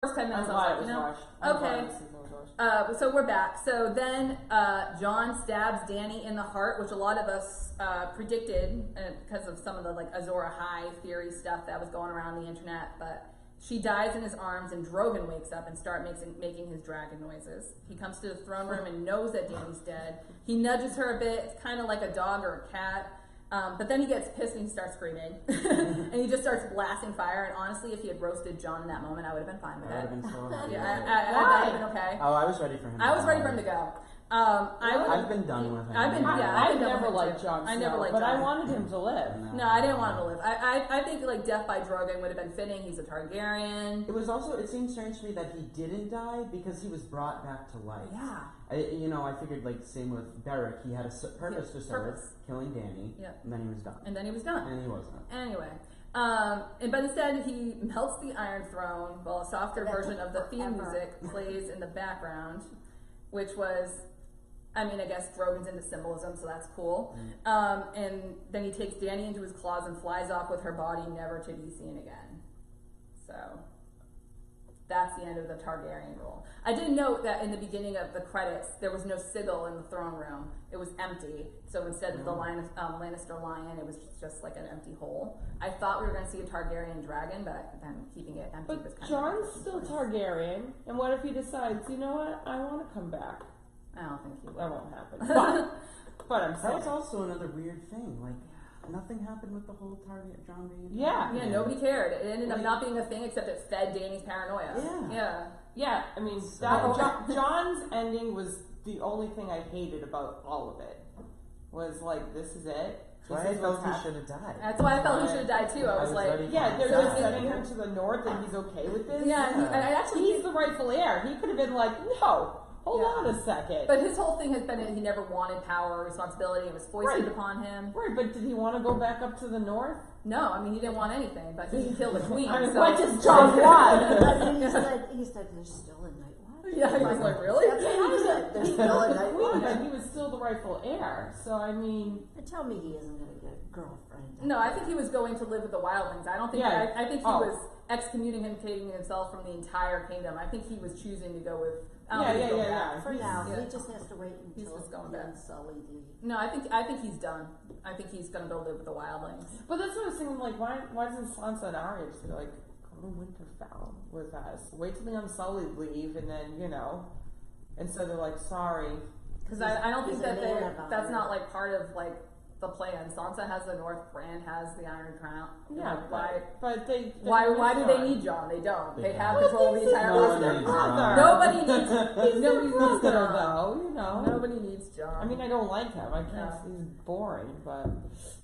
first 10 minutes, I'm glad it was rushed. Okay. So we're back. So then Jon stabs Dany in the heart, which a lot of us predicted because of some of the like Azor Ahai theory stuff that was going around the internet. But she dies in his arms, and Drogon wakes up and starts making his dragon noises. He comes to the throne room and knows that Dany's dead. He nudges her a bit. It's kind of like a dog or a cat. But then he gets pissed and he starts screaming. And he just starts blasting fire. And honestly, if he had roasted Jon in that moment, I would have been fine with it. I would have been so happy. Yeah, I would have been okay. Oh, I was ready for him. I was ready for him to go. I've been done with him. I never liked Jon Snow, I never liked but Jon. I wanted him to live. No, I didn't want him to live. I think like death by Drogon would have been fitting. He's a Targaryen. It was also, it seemed strange to me that he didn't die because he was brought back to life. Yeah. I figured like same with Beric. He had a purpose to serve, killing Dany, and then he was done. And then he was done. And he wasn't. Anyway. But instead he melts the Iron Throne while a softer version of the theme music plays in the background, which was, I guess Drogon's into symbolism, so that's cool. And then he takes Dany into his claws and flies off with her body, never to be seen again. So that's the end of the Targaryen rule. I did note that in the beginning of the credits, there was no sigil in the throne room. It was empty. So instead of the Lannister lion, it was just like an empty hole. I thought we were going to see a Targaryen dragon, but then keeping it empty was kind of... But Jon's still Targaryen, and what if he decides, you know what, I want to come back? I don't think he will. That won't happen. But I'm saying. That was also another weird thing. Like, nothing happened with the whole target Jon being... Yeah, nobody cared. It ended up not being a thing, except it fed Dany's paranoia. Yeah, Jon's ending was the only thing I hated about all of it. Was like, this is it. That's why I felt he should have died. That's why I felt he should have died too. I was like, they're just sending him to the north and he's okay with this? He's the rightful heir. He could have been like, no. Hold on a second. But his whole thing has been that he never wanted power or responsibility. It was foisted upon him. Right, but did he want to go back up to the north? No, he didn't want anything, but he killed the queen. What does Jon want? He said there's still a night watch. Yeah, he was like, really? That's what he said. There's still a night watch. But he was still the rightful heir. So, tell me he isn't going to get a girlfriend. No, I think he was going to live with the wildlings. I don't think... I think he was excommunicating himself from the entire kingdom. I think he was choosing to go with... For now, he just has to wait until he's just going back. Sullied. No, I think he's done. I think he's going to go live with the wildlings. But that's what I was thinking. Like, why doesn't Sansa and Arya just be like, go to Winterfell with us? Wait till the Unsullied leave, and then instead they're like, sorry. Because I don't think that's not like part of like the plan. Sansa has the North, Bran has the Iron Crown. Yeah, why do they need Jon? They don't. They have control of the entire Western. Nobody needs Jon, though. Nobody needs Jon. I don't like him. I can't. He's boring, but.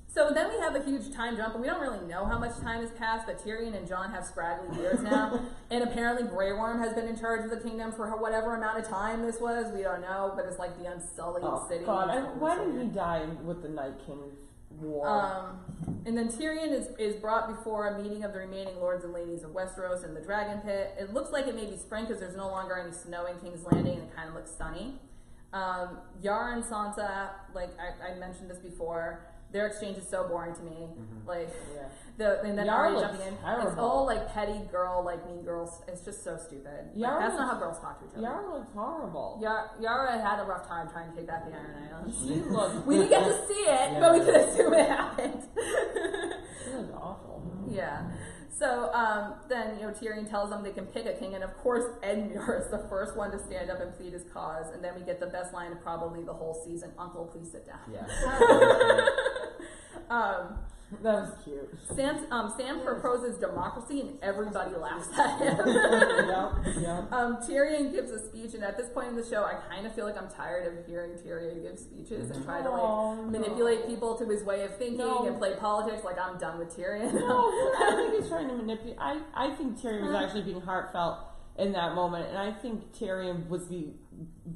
So then we have a huge time jump, and we don't really know how much time has passed, but Tyrion and Jon have scraggly beards now, and apparently Grey Worm has been in charge of the kingdom for whatever amount of time this was. We don't know, but it's like the Unsullied city. God, why didn't he die with the Night King's war? And then Tyrion is brought before a meeting of the remaining lords and ladies of Westeros in the Dragon Pit. It looks like it may be spring because there's no longer any snow in King's Landing, and it kind of looks sunny. Yara and Sansa, like I mentioned this before, their exchange is so boring to me. And then Arya jumping in. Terrible. It's all like petty girl, like mean girls. It's just so stupid. That's not how girls talk to each other. Yara looks horrible. Yara had a rough time trying to take back the Iron Islands. We didn't get to see it, but we could assume it happened. She looked awful. Yeah. So then Tyrion tells them they can pick a king, and of course Edmure is the first one to stand up and plead his cause. And then we get the best line of probably the whole season: "Uncle, please sit down." Yeah. That was cute. Sam proposes democracy, and everybody laughs at him. Tyrion gives a speech, and at this point in the show, I kind of feel like I'm tired of hearing Tyrion give speeches and try to manipulate people to his way of thinking and play politics. Like, I'm done with Tyrion. I think he's trying to manipulate. I think Tyrion was actually being heartfelt in that moment, and I think Tyrion was the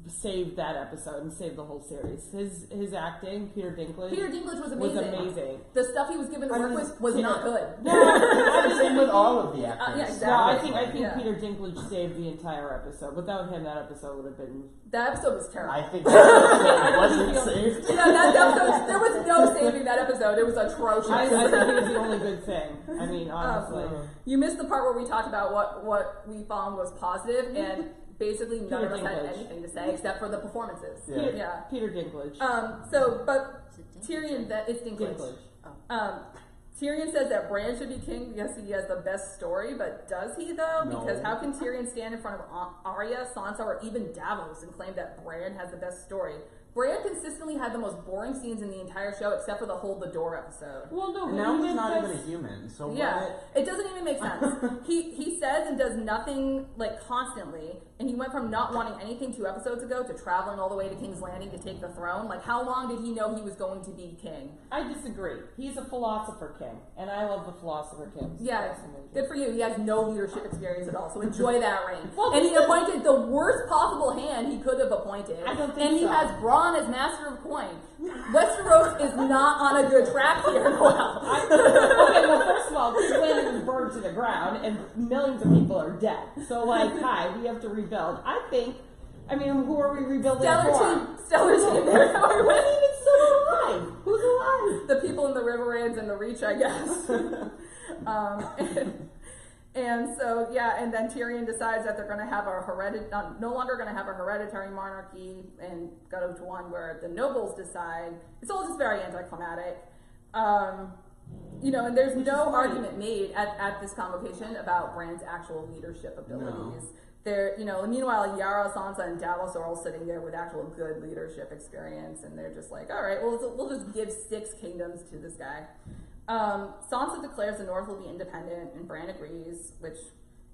saved that episode and saved the whole series. His acting, Peter Dinklage was amazing. The stuff he was given to work with was not good. No, same with all of the actors. Yeah, exactly. No, I think Peter Dinklage saved the entire episode. Without him, that episode would have been. That episode was terrible. I think that episode wasn't saved. Yeah, that episode, there was no saving that episode. It was atrocious. I think it was the only good thing. I mean, honestly. You missed the part where we talked about what we found was positive, and basically none of us had anything to say except for the performances. Yeah. Peter Dinklage. But Tyrion, it's Dinklage. Tyrion says that Bran should be king because he has the best story, but does he though? No. Because how can Tyrion stand in front of Arya, Sansa, or even Davos and claim that Bran has the best story? Bran consistently had the most boring scenes in the entire show, except for the Hold the Door episode. Well, no, now he's not even a human. So it doesn't even make sense. he says and does nothing like constantly, and he went from not wanting anything 2 episodes ago to traveling all the way to King's Landing to take the throne. Like, how long did he know he was going to be king? I disagree. He's a philosopher king, and I love the philosopher kings. Yeah, good for you. He has no leadership experience at all, so enjoy that reign. And he appointed the worst possible hand he could have appointed. I don't think and he has Bronn as master of coin. Westeros is not on a good track here, Noel. Okay, well, first of all, King's Landing was burned to the ground, and millions of people are dead. So, like, we have to rebuild. I mean, who are we rebuilding for? Stellar team. Who's even still alive? Who's alive? The people in the Riverlands and the Reach, I guess. And so, and then Tyrion decides that they're going to have no longer going to have a hereditary monarchy and go to one where the nobles decide. It's all just very anticlimactic. And there's no argument made at this convocation about Bran's actual leadership abilities. No. Meanwhile, Yara, Sansa, and Davos are all sitting there with actual good leadership experience, and they're just like, all right, well, we'll just give 6 kingdoms to this guy. Sansa declares the North will be independent, and Bran agrees, which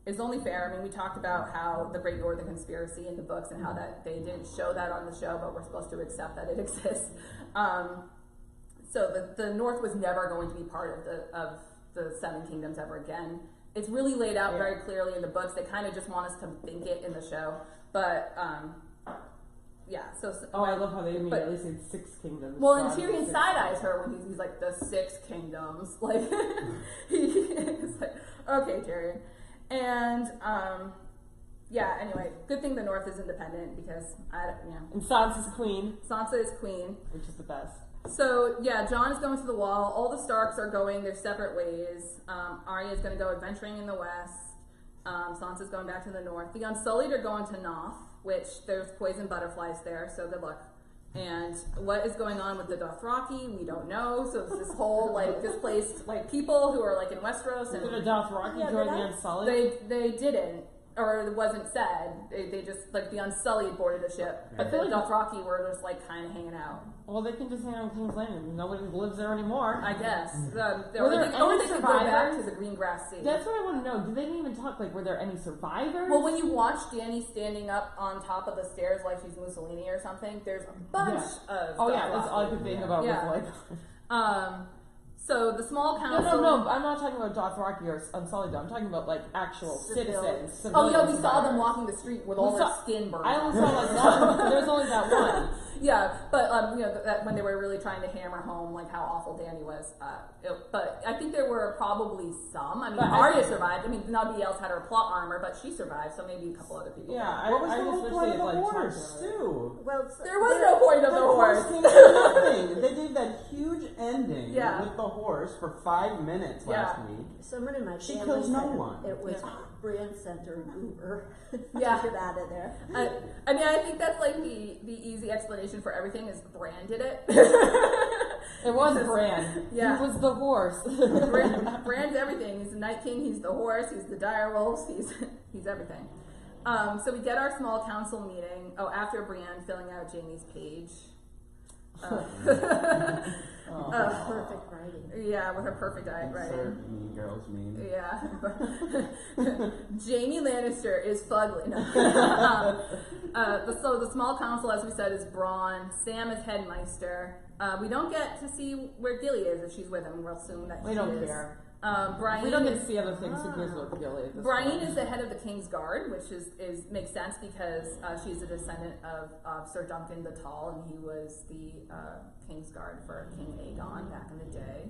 is only fair. I mean, we talked about how the Great Northern Conspiracy in the books and how that they didn't show that on the show, but we're supposed to accept that it exists. So the North was never going to be part of the 7 kingdoms ever again. It's really laid out very clearly in the books. They kind of just want us to think it in the show, but I love how they immediately say 6 kingdoms. Well, and Tyrion side-eyes her when he's like, the 6 kingdoms. Like, he's like, okay, Tyrion. And, anyway, good thing the North is independent because, And Sansa's queen. Sansa is queen. Which is the best. So, Jon is going to the Wall. All the Starks are going their separate ways. Arya is going to go adventuring in the West. Sansa's going back to the North. The Unsullied are going to Noth, which there's poison butterflies there, so good luck. And what is going on with the Dothraki, we don't know. So it's this whole, displaced, people who are, in Westeros. And did the Dothraki join the Unsullied? They didn't. Or it wasn't said. They just, the Unsullied boarded the ship. But the Dothraki were just, kind of hanging out. Well, they can just hang out in King's Landing. Nobody lives there anymore. I guess. Were there any survivors? Go back to the Green Grass Sea. That's what I want to know. They didn't even talk, were there any survivors? Well, when you watch Dany standing up on top of the stairs like she's Mussolini or something, there's a bunch of Oh, yeah, that's all I could think about was, So the small council... No, I'm not talking about Dothraki or Unsullied, I'm talking about, actual citizens. Oh, yeah, we saw them walking the street with all their skin burned. I only saw, one. There's only that one. Yeah, but, that when they were really trying to hammer home, how awful Dany was. But I think there were probably some. I mean, Arya survived. I mean, nobody else had her plot armor, but she survived, so maybe a couple other people. Yeah, what was the whole point of the horse, too? Well, there was no point of the horse. Nothing. They gave that huge ending with the horse for 5 minutes last week. Someone in my family she kills no one. It was Brian Center Uber. Yeah. Get out of there. I mean, I think that's the easy explanation for everything is Bran did it. It was Bran. Yeah. He was the horse. Bran's everything. He's the Night King, he's the horse, he's the direwolves, he's everything. So we get our small council meeting. Oh, after Brienne filling out Jaime's page. Perfect writing. Yeah, with her perfect writing. Mean Girls mean. Yeah. Jaime Lannister is fugly. No. So the small council, as we said, is Bronn. Sam is headmeister. We don't get to see where Gilly is if she's with him. We'll assume that we don't care. Brian. We don't get to see other things. Who cares about Gilly at this Brian point? is the head of the King's Guard, which is makes sense because she's a descendant of Sir Duncan the Tall, and he was the King's Guard for King Aegon back in the day.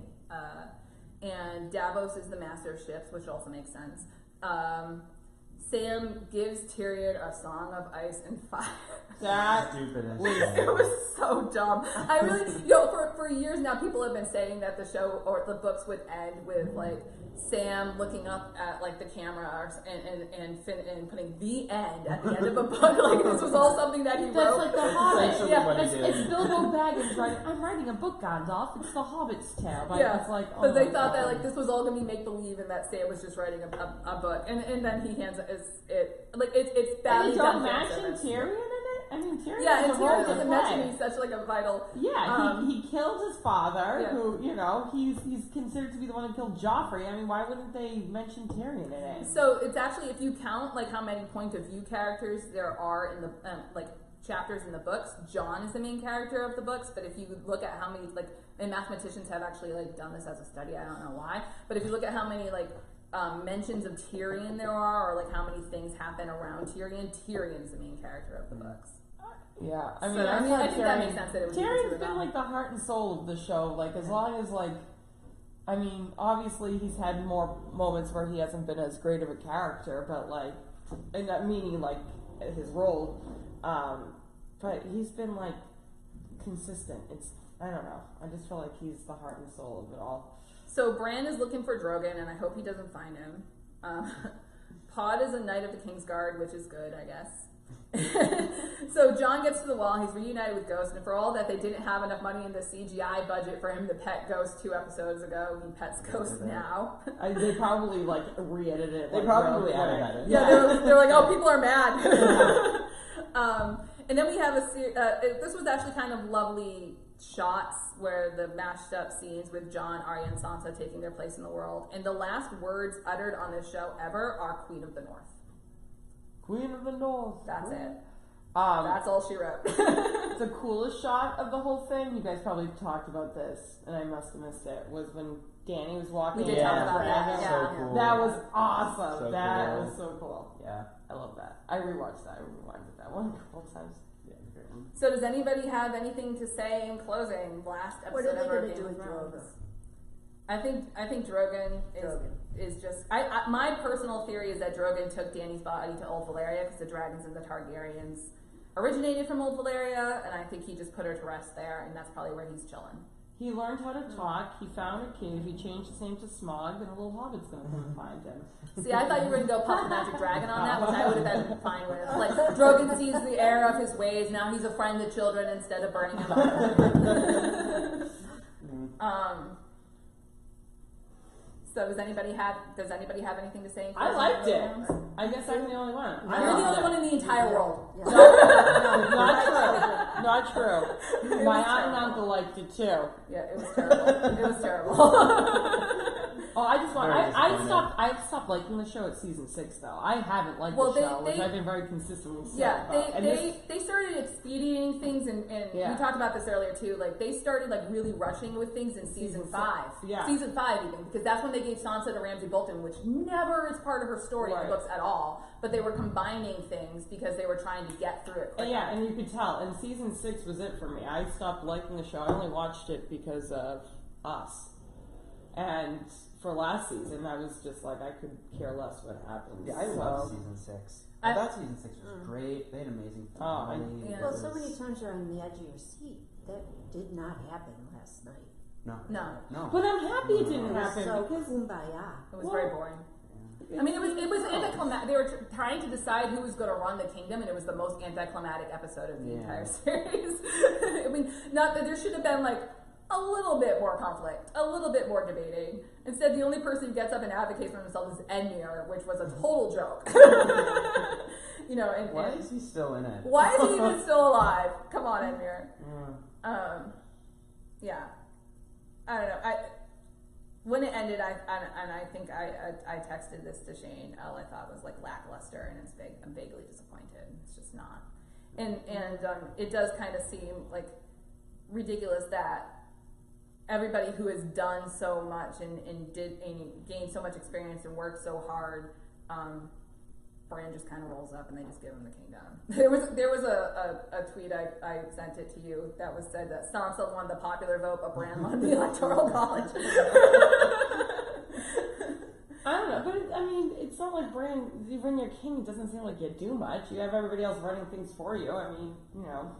And Davos is the master of ships, which also makes sense. Sam gives Tyrion a song of ice and fire. That Stupidest. It was so dumb. I really, for years now, people have been saying that the show or the books would end with like Sam looking up at like the camera and putting the end at the end of a book. Like this was all something that he wrote. That's like the Hobbit. Yeah. It's Bilbo Baggins writing. I'm writing a book, Gandalf. It's the Hobbit's tale. But Yeah, it's like, but they thought that like this was all gonna be make believe and that Sam was just writing a book, and then he hands it's badly And they done. don't fan mention service. Tyrion in it. I mean, Tyrion. Yeah, and has a role Tyrion to doesn't play. mention he's such like a vital. Yeah, he killed his father, Yeah. who, you know, he's considered to be the one who killed Joffrey. I mean, why wouldn't they mention Tyrion in it? So it's actually, if you count like how many point of view characters there are in the like chapters in the books, Jon is the main character of the books. But if you look at how many and mathematicians have actually like done this as a study, I don't know why, but if you look at how many mentions of Tyrion there are, or like how many things happen around Tyrion, Tyrion's the main character of the books. Yeah, I mean, So, I thought think that makes sense that it would be Tyrion's considered been on. like the heart and soul of the show. Like, as long as I mean, obviously he's had more moments where he hasn't been as great of a character, but like, and that meaning like his role, but he's been like consistent. I don't know. I just feel like he's the heart and soul of it all. So Bran is looking for Drogon, and I hope he doesn't find him. Pod is a knight of the King's Guard, which is good, I guess. So Jon gets to the wall. He's reunited with Ghost, and for all that they didn't have enough money in the CGI budget for him to pet Ghost 2 episodes ago, he pets Ghost now. They probably like re-edited it. They like, probably real quick. edited it. Yeah, they're like, oh, people are mad. And then we have this was actually kind of lovely shots where the mashed up scenes with Jon, Arya, and Sansa taking their place in the world. And the last words uttered on this show ever are Queen of the North. Queen of the North. That's it. That's That's all she wrote. the coolest shot of the whole thing. You guys probably talked about this, and I must have missed it. Was when Dany was walking. We did talk about that. dragon. Yeah. So cool. That was awesome. So That cool. was so cool. Yeah. I love that. I rewatched that. I rewinded that one a couple times. Yeah, great one. So does anybody have anything to say in closing? Last What episode are they of our going to Game do of with Thrones. Drogon? I think Drogon is just my personal theory is that Drogon took Dany's body to Old Valyria because the dragons and the Targaryens originated from Old Valyria, and I think he just put her to rest there, and that's probably where he's chilling. He learned how to talk. He found a cave. He changed his name to Smog, and a little hobbit's going to come and find him. See, I thought you were going to go Puff the Magic Dragon on that, which I would have been fine with. Like, Drogon sees the error of his ways, now he's a friend to children instead of burning them up. So does anybody have anything to say? I liked it. I guess I'm the only one. You're the only one in the entire world. Yeah. Not true. Not true. My aunt and uncle liked it too. Yeah, it was terrible. It was terrible. Oh, I just want. Very I stopped liking the show at season 6 though. I haven't liked Well, the show, which they- I've been very consistent with. Yeah, And this- they started expediting things, and Yeah. we talked about this earlier too. Like they started like really rushing with things in season 5. Yeah. Season 5 even, because that's when they gave Sansa to Ramsay Bolton, which never is part of her story in Right. the books at all. But they were combining things because they were trying to get through it quicker. Yeah, and you could tell. And season 6 was it for me. I stopped liking the show. I only watched it because of Us. And for last season, I was just like, I could care less what happens. Yeah, I love season 6. I thought season 6 was great. They had amazing finale. Yeah. Well, so many times you're on the edge of your seat. That did not happen last night. No, But I'm happy it didn't It was happen so because kumbaya. it was very boring. I mean, it was anticlimactic. They were trying to decide who was going to run the kingdom, and it was the most anticlimactic episode of the entire series. I mean, not that there should have been like a little bit more conflict, a little bit more debating. Instead, the only person who gets up and advocates for himself is Edmure, which was a total joke. You know, and Why is he still in it? why is he even still alive? Come on, Edmure. Yeah, I don't know. When it ended, I think I texted this to Shane. All I thought was like lackluster, and I'm vaguely disappointed. It's just not, and it does kind of seem like ridiculous that everybody who has done so much and gained so much experience and worked so hard, Bran just kind of rolls up and they just give him the kingdom. There was a tweet I sent it to you that was said that Sansa won the popular vote, but Bran won the electoral college. I don't know, but I mean, it's not like Bran. When you're king, it doesn't seem like you do much. You have everybody else running things for you. I mean, you know.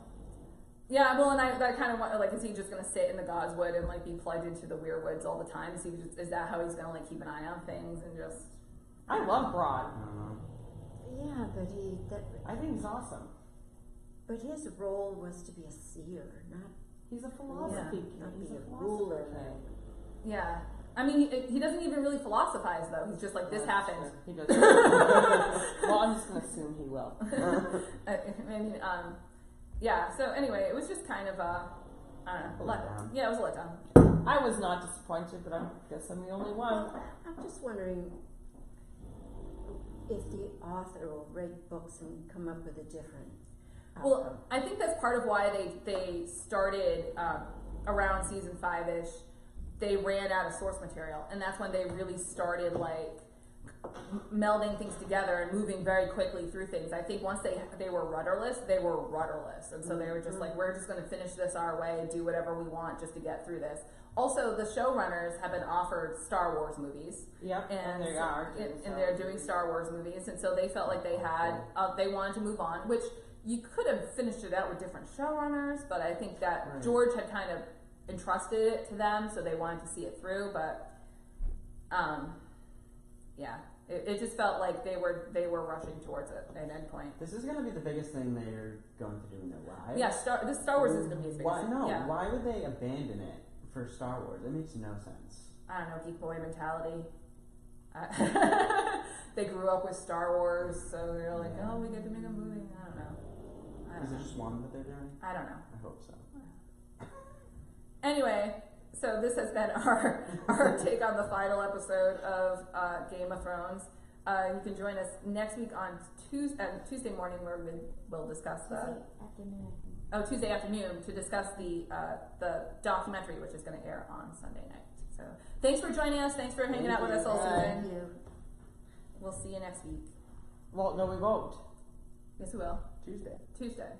Yeah, well, and I kind of want, like, is he just going to sit in the Godswood and, like, be plugged into the Weirwoods all the time? Is that how he's going to, like, keep an eye on things and just... I love Bron. Yeah, but I think he's awesome. But his role was to be a seer, not... He's a philosophy king. Not He's be a a ruler. Yeah. I mean, he doesn't even really philosophize, though. He's just like, this happened. He does. Well, I'm just going to assume he will. I mean, yeah, so anyway, it was just kind of a letdown. Yeah, it was a letdown. I was not disappointed, but I guess I'm the only one. I'm just wondering if the author will write books and come up with a different outcome. Well, I think that's part of why they started around season 5-ish. They ran out of source material, and that's when they really started, like, melding things together and moving very quickly through things. I think once they were rudderless, and so they were just like, we're just going to finish this our way and do whatever we want just to get through this. Also, the showrunners have been offered Star Wars movies. Yep, and they are. And they're doing Star Wars movies, and so they felt like they had, they wanted to move on, which you could have finished it out with different showrunners, but I think that George had kind of entrusted it to them, so they wanted to see it through, but, yeah. It just felt like they were rushing towards it at any point. This is going to be the biggest thing they're going to do in their lives. Yeah, Star Wars is going to be his biggest Why? thing. No, Yeah. why would they abandon it for Star Wars? It makes no sense. I don't know, geek boy mentality. They grew up with Star Wars, so they're like, oh, we get to make a movie. I don't know. Is it just one that they're doing? I don't know. I hope so. Anyway, so this has been our take on the final episode of Game of Thrones. You can join us next week on Tuesday morning, where we'll discuss Tuesday afternoon to discuss the documentary, which is going to air on Sunday night. So thanks for joining us. Thanks for hanging out with us all season. Thank you. We'll see you next week. Well, no, we won't. Yes, we will. Tuesday.